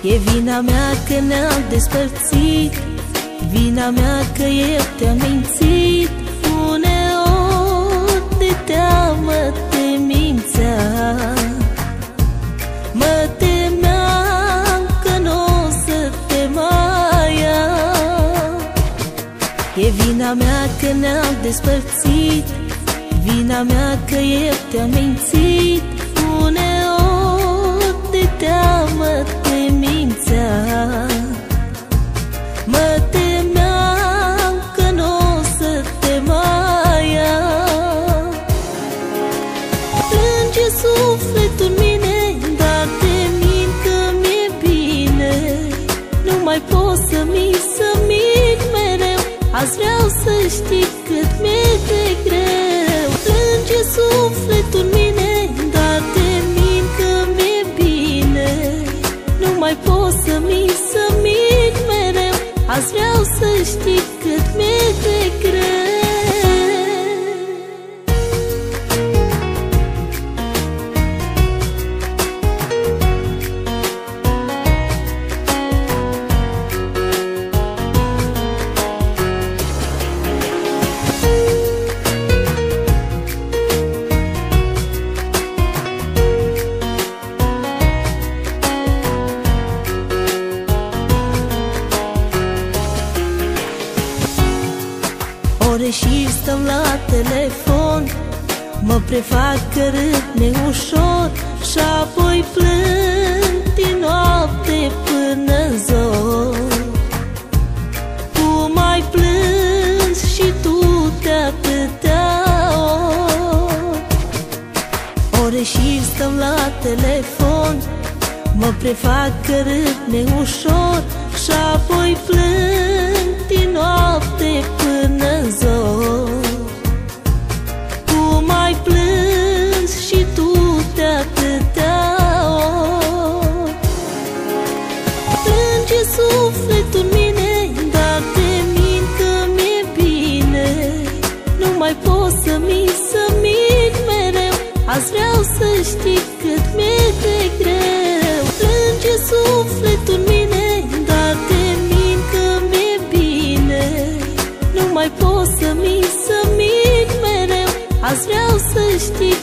E vina mea că ne-am despărțit, vina mea că eu te-am mințit. Uneori de teamă te mințeam, mă temeam că n-o să te mai am. E vina mea că ne-am despărțit, vina mea că eu te-am mințit. Uneori de teamă te mințeam, mă temeam că n-o să te mai am. Plânge sufletul în mine, dar te mint că mi-e bine. Nu mai pot să mint mereu, azi vreau să știi cât mi-e de greu. Plânge sufletul în mine, dar te mint că mi-e bine. Nu mai pot să mint mereu, azi vreau să știi cât mi-e de greu. Ore și stăm la telefon, mă prefac că râd neușor și apoi plâng din noapte până-n zor. Tu mai plângi și tu de atâtea ori. Ore și stăm la telefon, mă prefac că râd neușor și apoi plâng din noapte până-n zor. Tu mai plângi și tu de atâtea ori. Plânge sufletul în mine, dar te mint că mi-e bine. Nu mai pot să mint mereu, azi vreau să știi cât mi-e de greu. Plânge sufletul în mine, dar te mint că mi-e bine. Nu mai pot să mint mereu, azi vreau să știi